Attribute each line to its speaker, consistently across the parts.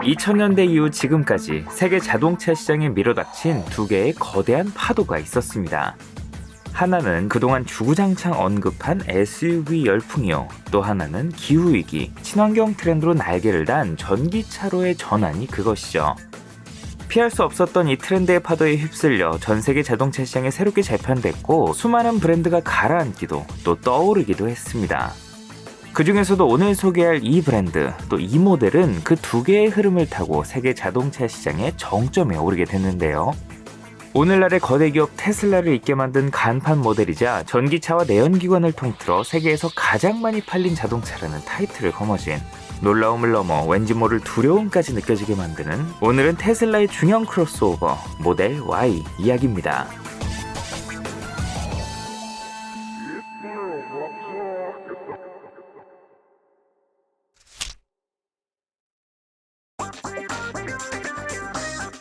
Speaker 1: 2000년대 이후 지금까지 세계 자동차 시장에 밀어닥친 두 개의 거대한 파도가 있었습니다. 하나는 그동안 주구장창 언급한 SUV 열풍이요. 또 하나는 기후위기, 친환경 트렌드로 날개를 단 전기차로의 전환이 그것이죠. 피할 수 없었던 이 트렌드의 파도에 휩쓸려 전 세계 자동차 시장에 새롭게 재편됐고 수많은 브랜드가 가라앉기도 또 떠오르기도 했습니다. 그 중에서도 오늘 소개할 이 브랜드, 또 이 모델은 그 두 개의 흐름을 타고 세계 자동차 시장의 정점에 오르게 됐는데요. 오늘날의 거대 기업 테슬라를 잇게 만든 간판 모델이자 전기차와 내연기관을 통틀어 세계에서 가장 많이 팔린 자동차라는 타이틀을 거머쥔 놀라움을 넘어 왠지 모를 두려움까지 느껴지게 만드는 오늘은 테슬라의 중형 크로스오버 모델 Y 이야기입니다.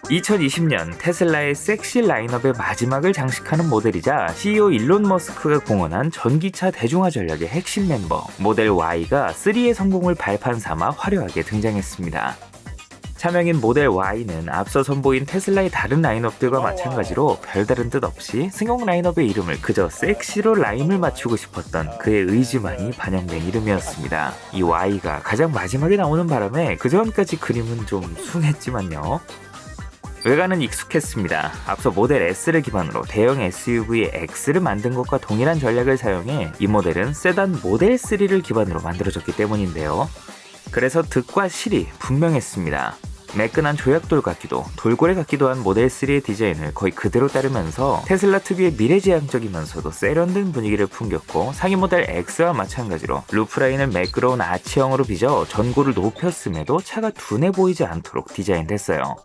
Speaker 1: (2020년) 테슬라의 섹시 라인업의 마지막을 장식하는 모델이자 CEO 일론 머스크가 공언한 전기차 대중화 전략의 핵심 멤버 모델 Y가 3의 성공을 발판 삼아 화려하게 등장했습니다. 차명인 모델 Y는 앞서 선보인 테슬라의 다른 라인업들과 마찬가지로 별다른 뜻 없이 승용 라인업의 이름을 그저 섹시로 라임을 맞추고 싶었던 그의 의지만이 반영된 이름이었습니다. 이 Y가 가장 마지막에 나오는 바람에 그전까지 그림은 좀 숭했지만요. 외관은 익숙했습니다. 앞서 모델 S를 기반으로 대형 SUV X를 만든 것과 동일한 전략을 사용해 이 모델은 세단 모델 3를 기반으로 만들어졌기 때문인데요. 그래서 득과 실이 분명했습니다. 매끈한 조약돌 같기도 돌고래 같기도 한 모델 3의 디자인을 거의 그대로 따르면서 테슬라 특유의 미래지향적이면서도 세련된 분위기를 풍겼고 상위 모델 X와 마찬가지로 루프라인을 매끄러운 아치형으로 빚어 전고를 높였음에도 차가 둔해 보이지 않도록 디자인됐어요.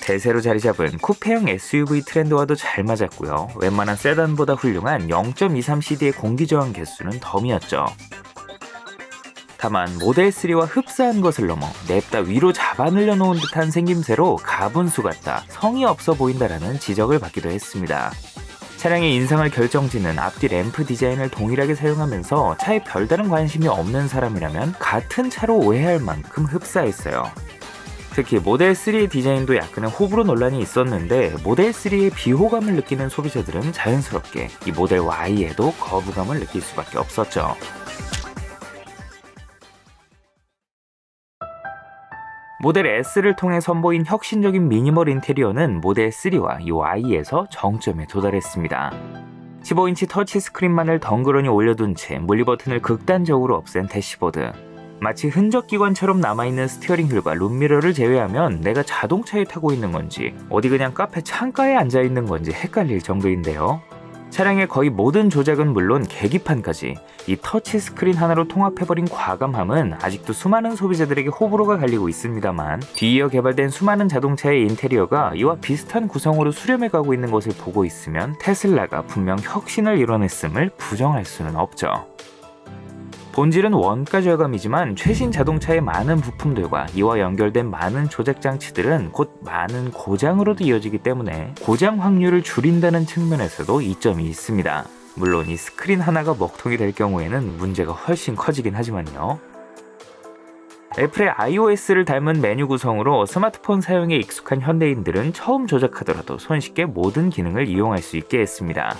Speaker 1: 대세로 자리 잡은 쿠페형 SUV 트렌드와도 잘 맞았고요. 웬만한 세단보다 훌륭한 0.23cd의 공기저항 개수는 덤이었죠. 다만 모델 3와 흡사한 것을 넘어 냅다 위로 잡아 늘려놓은 듯한 생김새로 가분수 같다, 성의 없어 보인다라는 지적을 받기도 했습니다. 차량의 인상을 결정짓는 앞뒤 램프 디자인을 동일하게 사용하면서 차에 별다른 관심이 없는 사람이라면 같은 차로 오해할 만큼 흡사했어요. 특히 모델 3의 디자인도 약간의 호불호 논란이 있었는데 모델 3의 비호감을 느끼는 소비자들은 자연스럽게 이 모델 Y에도 거부감을 느낄 수밖에 없었죠. 모델 S를 통해 선보인 혁신적인 미니멀 인테리어는 모델 3와 이 Y에서 정점에 도달했습니다. 15인치 터치 스크린만을 덩그러니 올려둔 채 물리 버튼을 극단적으로 없앤 대시보드. 마치 흔적 기관처럼 남아있는 스티어링 휠과 룸미러를 제외하면 내가 자동차에 타고 있는 건지 어디 그냥 카페 창가에 앉아있는 건지 헷갈릴 정도인데요. 차량의 거의 모든 조작은 물론 계기판까지 이 터치 스크린 하나로 통합해버린 과감함은 아직도 수많은 소비자들에게 호불호가 갈리고 있습니다만 뒤이어 개발된 수많은 자동차의 인테리어가 이와 비슷한 구성으로 수렴해가고 있는 것을 보고 있으면 테슬라가 분명 혁신을 이뤄냈음을 부정할 수는 없죠. 본질은 원가 절감이지만 최신 자동차의 많은 부품들과 이와 연결된 많은 조작 장치들은 곧 많은 고장으로도 이어지기 때문에 고장 확률을 줄인다는 측면에서도 이점이 있습니다. 물론 이 스크린 하나가 먹통이 될 경우에는 문제가 훨씬 커지긴 하지만요. 애플의 iOS를 닮은 메뉴 구성으로 스마트폰 사용에 익숙한 현대인들은 처음 조작하더라도 손쉽게 모든 기능을 이용할 수 있게 했습니다.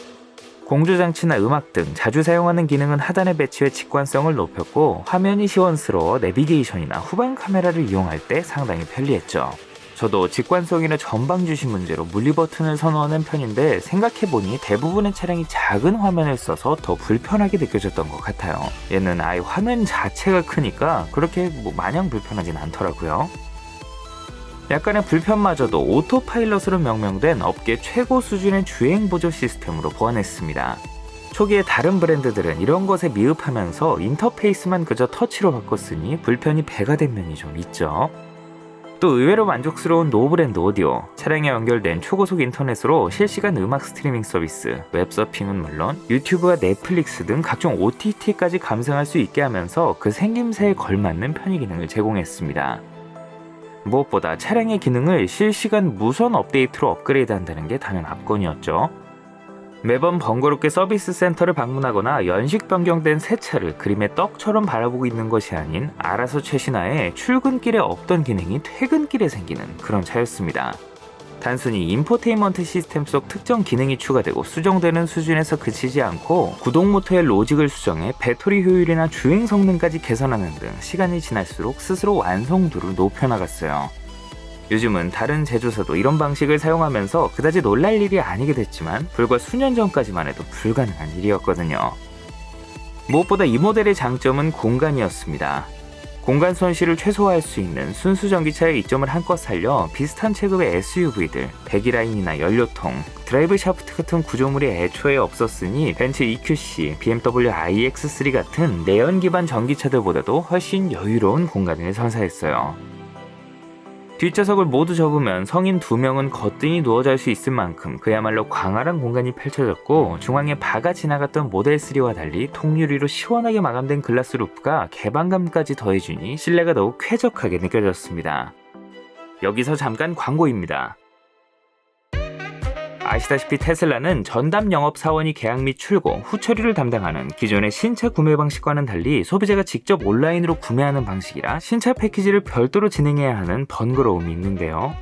Speaker 1: 공조장치나 음악 등 자주 사용하는 기능은 하단에 배치해 직관성을 높였고 화면이 시원스러워 내비게이션이나 후방 카메라를 이용할 때 상당히 편리했죠. 저도 직관성이나 전방 주시 문제로 물리 버튼을 선호하는 편인데 생각해보니 대부분의 차량이 작은 화면을 써서 더 불편하게 느껴졌던 것 같아요. 얘는 아예 화면 자체가 크니까 그렇게 마냥 불편하진 않더라고요. 약간의 불편마저도 오토파일럿으로 명명된 업계 최고 수준의 주행 보조 시스템으로 보완했습니다. 초기에 다른 브랜드들은 이런 것에 미흡하면서 인터페이스만 그저 터치로 바꿨으니 불편이 배가 된 면이 좀 있죠. 또 의외로 만족스러운 노브랜드 오디오, 차량에 연결된 초고속 인터넷으로 실시간 음악 스트리밍 서비스, 웹서핑은 물론 유튜브와 넷플릭스 등 각종 OTT까지 감상할 수 있게 하면서 그 생김새에 걸맞는 편의 기능을 제공했습니다. 무엇보다 차량의 기능을 실시간 무선 업데이트로 업그레이드한다는 게 다른 압권이었죠. 매번 번거롭게 서비스 센터를 방문하거나 연식 변경된 새 차를 그림의 떡처럼 바라보고 있는 것이 아닌 알아서 최신화해 출근길에 없던 기능이 퇴근길에 생기는 그런 차였습니다. 단순히 인포테인먼트 시스템 속 특정 기능이 추가되고 수정되는 수준에서 그치지 않고 구동 모터의 로직을 수정해 배터리 효율이나 주행 성능까지 개선하는 등 시간이 지날수록 스스로 완성도를 높여나갔어요. 요즘은 다른 제조사도 이런 방식을 사용하면서 그다지 놀랄 일이 아니게 됐지만 불과 수년 전까지만 해도 불가능한 일이었거든요. 무엇보다 이 모델의 장점은 공간이었습니다. 공간 손실을 최소화할 수 있는 순수 전기차의 이점을 한껏 살려 비슷한 체급의 SUV들, 배기라인이나 연료통, 드라이브 샤프트 같은 구조물이 애초에 없었으니 벤츠 EQC, BMW iX3 같은 내연 기반 전기차들보다도 훨씬 여유로운 공간을 선사했어요. 뒷좌석을 모두 접으면 성인 2명은 거뜬히 누워 잘 수 있을 만큼 그야말로 광활한 공간이 펼쳐졌고, 중앙에 바가 지나갔던 모델 3와 달리 통유리로 시원하게 마감된 글라스 루프가 개방감까지 더해주니 실내가 더욱 쾌적하게 느껴졌습니다. 여기서 잠깐 광고입니다. 아시다시피 테슬라는 전담 영업사원이 계약 및 출고, 후처리를 담당하는 기존의 신차 구매 방식과는 달리 소비자가 직접 온라인으로 구매하는 방식이라 신차 패키지를 별도로 진행해야 하는 번거로움이 있는데요.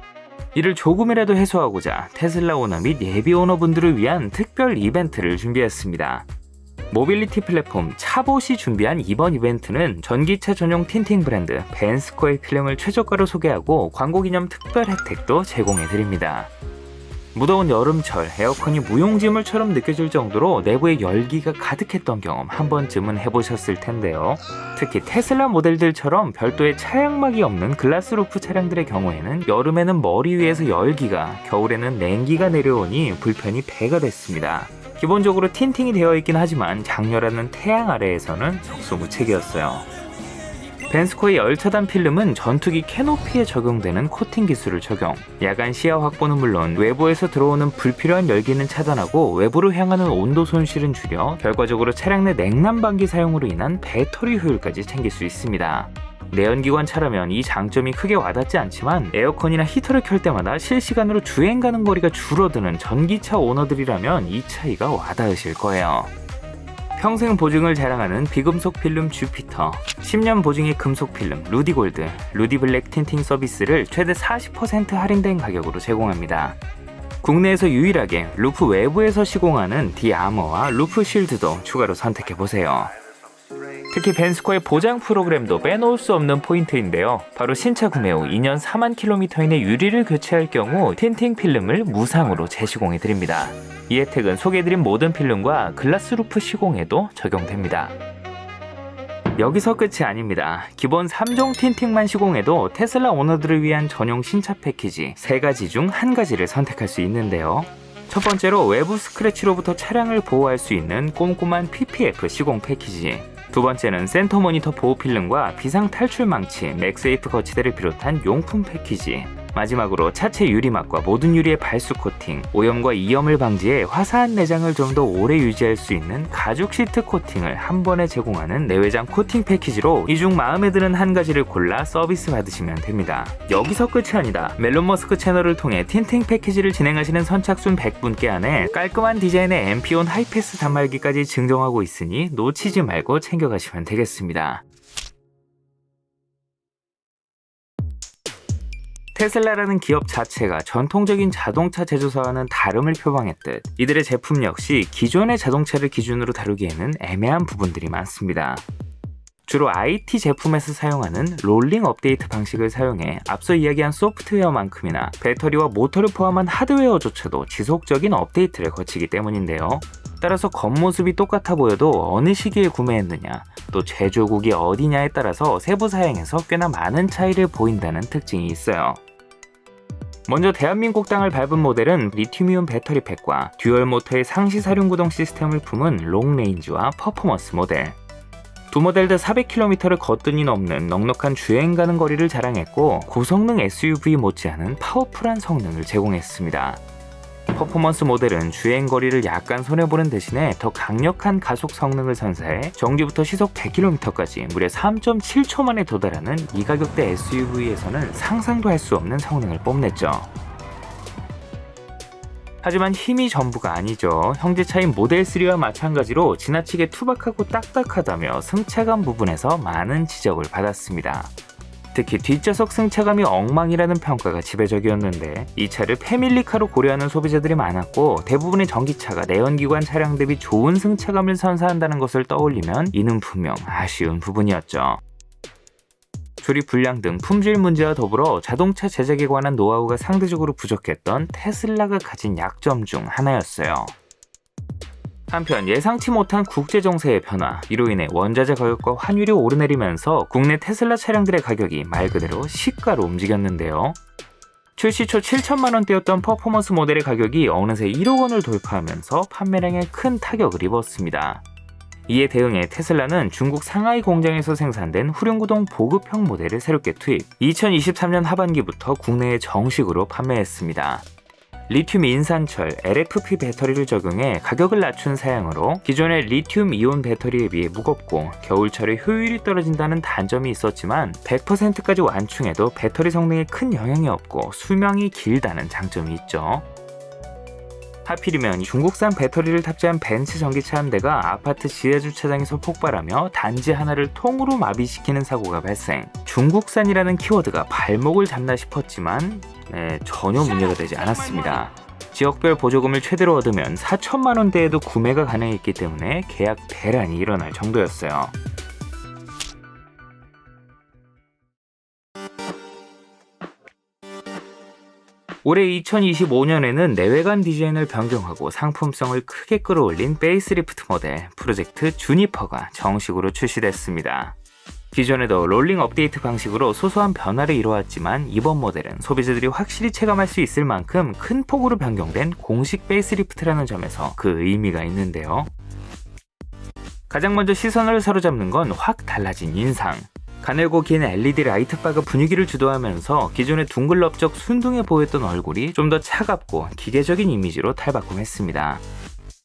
Speaker 1: 이를 조금이라도 해소하고자 테슬라 오너 및 예비 오너분들을 위한 특별 이벤트를 준비했습니다. 모빌리티 플랫폼 차봇이 준비한 이번 이벤트는 전기차 전용 틴팅 브랜드 벤스코의 필름을 최저가로 소개하고 광고 기념 특별 혜택도 제공해드립니다. 무더운 여름철 에어컨이 무용지물처럼 느껴질 정도로 내부에 열기가 가득했던 경험 한 번쯤은 해보셨을 텐데요. 특히 테슬라 모델들처럼 별도의 차양막이 없는 글라스 루프 차량들의 경우에는 여름에는 머리 위에서 열기가, 겨울에는 냉기가 내려오니 불편이 배가 됐습니다. 기본적으로 틴팅이 되어 있긴 하지만 장렬하는 태양 아래에서는 속수무책이었어요. 벤스코의 열차단 필름은 전투기 캐노피에 적용되는 코팅 기술을 적용, 야간 시야 확보는 물론 외부에서 들어오는 불필요한 열기는 차단하고 외부로 향하는 온도 손실은 줄여 결과적으로 차량 내 냉난방기 사용으로 인한 배터리 효율까지 챙길 수 있습니다. 내연기관 차라면 이 장점이 크게 와닿지 않지만 에어컨이나 히터를 켤 때마다 실시간으로 주행 가는 거리가 줄어드는 전기차 오너들이라면 이 차이가 와닿으실 거예요. 평생 보증을 자랑하는 비금속 필름 주피터, 10년 보증의 금속 필름 루디골드, 루디블랙 틴팅 서비스를 최대 40% 할인된 가격으로 제공합니다. 국내에서 유일하게 루프 외부에서 시공하는 디아머와 루프 쉴드도 추가로 선택해보세요. 특히 벤스코의 보장 프로그램도 빼놓을 수 없는 포인트인데요. 바로 신차 구매 후 2년 4만 킬로미터 이내 유리를 교체할 경우 틴팅 필름을 무상으로 재시공해드립니다. 이 혜택은 소개해드린 모든 필름과 글라스 루프 시공에도 적용됩니다. 여기서 끝이 아닙니다. 기본 3종 틴팅만 시공해도 테슬라 오너들을 위한 전용 신차 패키지 3가지 중 1가지를 선택할 수 있는데요. 첫 번째로 외부 스크래치로부터 차량을 보호할 수 있는 꼼꼼한 PPF 시공 패키지, 두 번째는 센터 모니터 보호 필름과 비상 탈출 망치, 맥세이프 거치대를 비롯한 용품 패키지, 마지막으로 차체 유리막과 모든 유리의 발수 코팅, 오염과 이염을 방지해 화사한 내장을 좀 더 오래 유지할 수 있는 가죽 시트 코팅을 한 번에 제공하는 내외장 코팅 패키지로 이 중 마음에 드는 1가지를 골라 서비스 받으시면 됩니다. 여기서 끝이 아니다. 멜론 머스크 채널을 통해 틴팅 패키지를 진행하시는 선착순 100분께 한해 깔끔한 디자인의 MP-on 하이패스 단말기까지 증정하고 있으니 놓치지 말고 챙겨가시면 되겠습니다. 테슬라라는 기업 자체가 전통적인 자동차 제조사와는 다름을 표방했듯 이들의 제품 역시 기존의 자동차를 기준으로 다루기에는 애매한 부분들이 많습니다. 주로 IT 제품에서 사용하는 롤링 업데이트 방식을 사용해 앞서 이야기한 소프트웨어만큼이나 배터리와 모터를 포함한 하드웨어조차도 지속적인 업데이트를 거치기 때문인데요. 따라서 겉모습이 똑같아 보여도 어느 시기에 구매했느냐, 또 제조국이 어디냐에 따라서 세부 사양에서 꽤나 많은 차이를 보인다는 특징이 있어요. 먼저 대한민국 땅을 밟은 모델은 리튬이온 배터리팩과 듀얼 모터의 상시 사륜 구동 시스템을 품은 롱레인지와 퍼포먼스 모델. 두 모델 다 400km를 거뜬히 넘는 넉넉한 주행 가는 거리를 자랑했고 고성능 SUV 못지않은 파워풀한 성능을 제공했습니다. 퍼포먼스 모델은 주행 거리를 약간 손해보는 대신에 더 강력한 가속 성능을 선사해 정지부터 시속 100km까지 무려 3.7초 만에 도달하는 이 가격대 SUV에서는 상상도 할 수 없는 성능을 뽐냈죠. 하지만 힘이 전부가 아니죠. 형제차인 모델 3와 마찬가지로 지나치게 투박하고 딱딱하다며 승차감 부분에서 많은 지적을 받았습니다. 특히 뒷좌석 승차감이 엉망이라는 평가가 지배적이었는데 이 차를 패밀리카로 고려하는 소비자들이 많았고 대부분의 전기차가 내연기관 차량 대비 좋은 승차감을 선사한다는 것을 떠올리면 이는 분명 아쉬운 부분이었죠. 조립 불량 등 품질 문제와 더불어 자동차 제작에 관한 노하우가 상대적으로 부족했던 테슬라가 가진 약점 중 하나였어요. 한편 예상치 못한 국제 정세의 변화, 이로 인해 원자재 가격과 환율이 오르내리면서 국내 테슬라 차량들의 가격이 말 그대로 시가로 움직였는데요. 출시 초 7천만 원대였던 퍼포먼스 모델의 가격이 어느새 1억 원을 돌파하면서 판매량에 큰 타격을 입었습니다. 이에 대응해 테슬라는 중국 상하이 공장에서 생산된 후륜구동 보급형 모델을 새롭게 투입, 2023년 하반기부터 국내에 정식으로 판매했습니다. 리튬 인산철 LFP 배터리를 적용해 가격을 낮춘 사양으로 기존의 리튬 이온 배터리에 비해 무겁고 겨울철에 효율이 떨어진다는 단점이 있었지만 100%까지 완충해도 배터리 성능에 큰 영향이 없고 수명이 길다는 장점이 있죠. 하필이면 중국산 배터리를 탑재한 벤츠 전기차 한 대가 아파트 지하주차장에서 폭발하며 단지 하나를 통으로 마비시키는 사고가 발생. 중국산이라는 키워드가 발목을 잡나 싶었지만 전혀 문제가 되지 않았습니다. 지역별 보조금을 최대로 얻으면 4천만 원대에도 구매가 가능했기 때문에 계약 대란이 일어날 정도였어요. 올해 2025년에는 내외관 디자인을 변경하고 상품성을 크게 끌어올린 페이스리프트 모델 프로젝트 주니퍼가 정식으로 출시됐습니다. 기존에도 롤링 업데이트 방식으로 소소한 변화를 이뤄왔지만 이번 모델은 소비자들이 확실히 체감할 수 있을 만큼 큰 폭으로 변경된 공식 페이스리프트라는 점에서 그 의미가 있는데요. 가장 먼저 시선을 사로잡는 건 확 달라진 인상. 가늘고 긴 LED 라이트바가 분위기를 주도하면서 기존의 둥글럽적 순둥해 보였던 얼굴이 좀 더 차갑고 기계적인 이미지로 탈바꿈했습니다.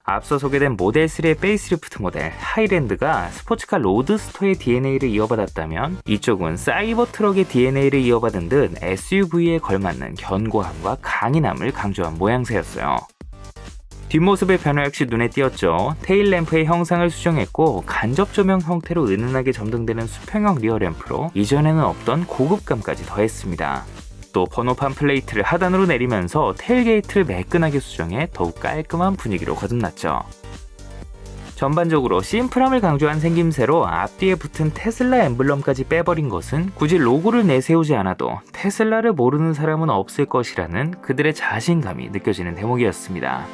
Speaker 1: 앞서 소개된 모델 3의 페이스리프트 모델 하이랜드가 스포츠카 로드스터의 DNA를 이어받았다면 이쪽은 사이버 트럭의 DNA를 이어받은 듯 SUV에 걸맞는 견고함과 강인함을 강조한 모양새였어요. 뒷모습의 변화 역시 눈에 띄었죠. 테일램프의 형상을 수정했고 간접 조명 형태로 은은하게 점등되는 수평형 리어램프로 이전에는 없던 고급감까지 더했습니다. 또 번호판 플레이트를 하단으로 내리면서 테일게이트를 매끈하게 수정해 더욱 깔끔한 분위기로 거듭났죠. 전반적으로 심플함을 강조한 생김새로 앞뒤에 붙은 테슬라 엠블럼까지 빼버린 것은 굳이 로고를 내세우지 않아도 테슬라를 모르는 사람은 없을 것이라는 그들의 자신감이 느껴지는 대목이었습니다.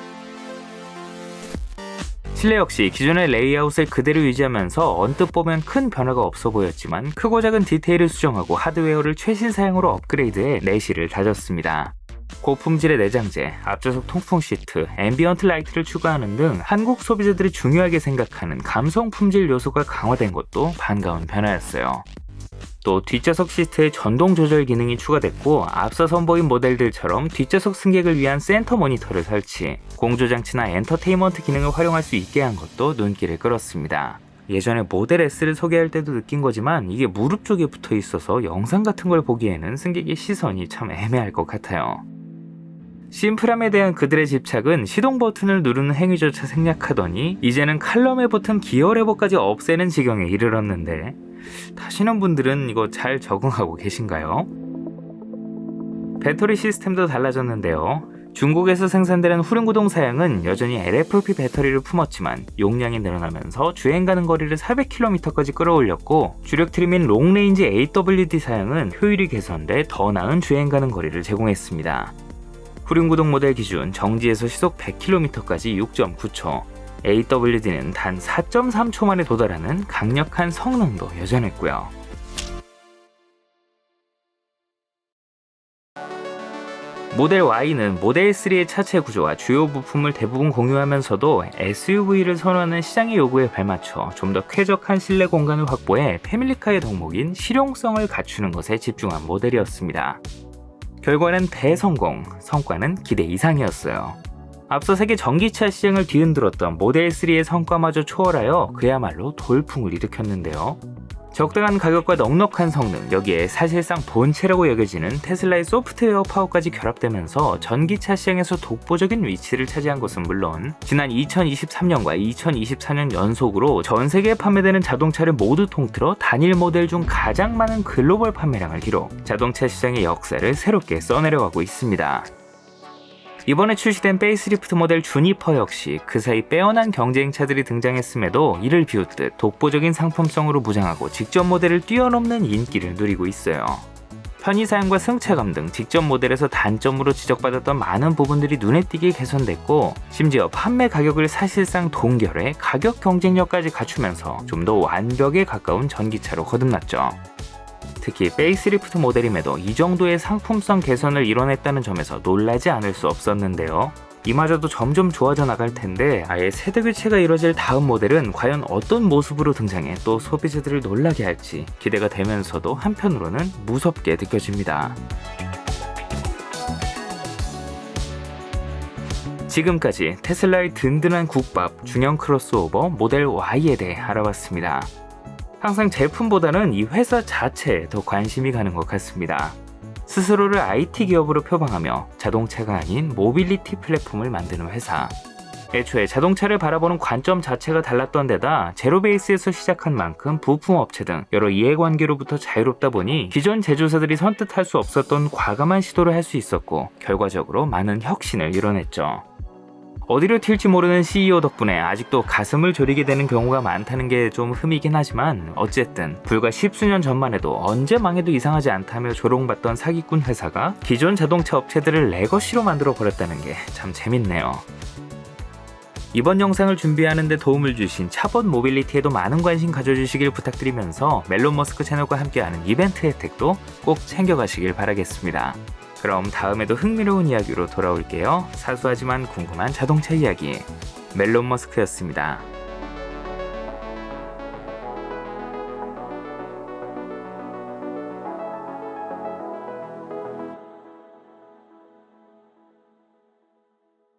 Speaker 1: 실내 역시 기존의 레이아웃을 그대로 유지하면서 언뜻 보면 큰 변화가 없어 보였지만 크고 작은 디테일을 수정하고 하드웨어를 최신 사양으로 업그레이드해 내실을 다졌습니다. 고품질의 내장재, 앞좌석 통풍 시트, 앰비언트 라이트를 추가하는 등 한국 소비자들이 중요하게 생각하는 감성 품질 요소가 강화된 것도 반가운 변화였어요. 또 뒷좌석 시트에 전동 조절 기능이 추가됐고 앞서 선보인 모델들처럼 뒷좌석 승객을 위한 센터 모니터를 설치, 공조장치나 엔터테인먼트 기능을 활용할 수 있게 한 것도 눈길을 끌었습니다. 예전에 모델 S를 소개할 때도 느낀 거지만 이게 무릎 쪽에 붙어 있어서 영상 같은 걸 보기에는 승객의 시선이 참 애매할 것 같아요. 심플함에 대한 그들의 집착은 시동 버튼을 누르는 행위조차 생략하더니 이제는 칼럼에 붙은 기어 레버까지 없애는 지경에 이르렀는데 타시는 분들은 이거 잘 적응하고 계신가요? 배터리 시스템도 달라졌는데요. 중국에서 생산되는 후륜구동 사양은 여전히 LFP 배터리를 품었지만 용량이 늘어나면서 주행 가는 거리를 400km까지 끌어올렸고 주력 트림인 롱레인지 AWD 사양은 효율이 개선돼 더 나은 주행 가는 거리를 제공했습니다. 후륜구동 모델 기준 정지에서 시속 100km까지 6.9초, AWD는 단 4.3초 만에 도달하는 강력한 성능도 여전했고요. 모델 Y는 모델 3의 차체 구조와 주요 부품을 대부분 공유하면서도 SUV를 선호하는 시장의 요구에 발맞춰 좀 더 쾌적한 실내 공간을 확보해 패밀리카의 덕목인 실용성을 갖추는 것에 집중한 모델이었습니다. 결과는 대성공, 성과는 기대 이상이었어요. 앞서 세계 전기차 시장을 뒤흔들었던 모델 3의 성과마저 초월하여 그야말로 돌풍을 일으켰는데요. 적당한 가격과 넉넉한 성능, 여기에 사실상 본체라고 여겨지는 테슬라의 소프트웨어 파워까지 결합되면서 전기차 시장에서 독보적인 위치를 차지한 것은 물론 지난 2023년과 2024년 연속으로 전 세계에 판매되는 자동차를 모두 통틀어 단일 모델 중 가장 많은 글로벌 판매량을 기록, 자동차 시장의 역사를 새롭게 써내려가고 있습니다. 이번에 출시된 페이스리프트 모델 주니퍼 역시 그 사이 빼어난 경쟁차들이 등장했음에도 이를 비웃듯 독보적인 상품성으로 무장하고 직접 모델을 뛰어넘는 인기를 누리고 있어요. 편의사양과 승차감 등 직접 모델에서 단점으로 지적받았던 많은 부분들이 눈에 띄게 개선됐고, 심지어 판매 가격을 사실상 동결해 가격 경쟁력까지 갖추면서 좀 더 완벽에 가까운 전기차로 거듭났죠. 특히 페이스리프트 모델임에도 이 정도의 상품성 개선을 이뤄냈다는 점에서 놀라지 않을 수 없었는데요. 이마저도 점점 좋아져 나갈 텐데 아예 세대 교체가 이뤄질 다음 모델은 과연 어떤 모습으로 등장해 또 소비자들을 놀라게 할지 기대가 되면서도 한편으로는 무섭게 느껴집니다. 지금까지 테슬라의 든든한 국밥 중형 크로스오버 모델 Y에 대해 알아봤습니다. 항상 제품보다는 이 회사 자체에 더 관심이 가는 것 같습니다. 스스로를 IT 기업으로 표방하며 자동차가 아닌 모빌리티 플랫폼을 만드는 회사. 애초에 자동차를 바라보는 관점 자체가 달랐던 데다 제로 베이스에서 시작한 만큼 부품업체 등 여러 이해관계로부터 자유롭다 보니 기존 제조사들이 선뜻할 수 없었던 과감한 시도를 할 수 있었고 결과적으로 많은 혁신을 이뤄냈죠. 어디로 튈지 모르는 CEO 덕분에 아직도 가슴을 졸이게 되는 경우가 많다는 게 좀 흠이긴 하지만 어쨌든 불과 십수년 전만 해도 언제 망해도 이상하지 않다며 조롱받던 사기꾼 회사가 기존 자동차 업체들을 레거시로 만들어 버렸다는 게 참 재밌네요. 이번 영상을 준비하는 데 도움을 주신 차본 모빌리티에도 많은 관심 가져주시길 부탁드리면서 멜론 머스크 채널과 함께하는 이벤트 혜택도 꼭 챙겨가시길 바라겠습니다. 그럼 다음에도 흥미로운 이야기로 돌아올게요. 사소하지만 궁금한 자동차 이야기 멜론 머스크였습니다.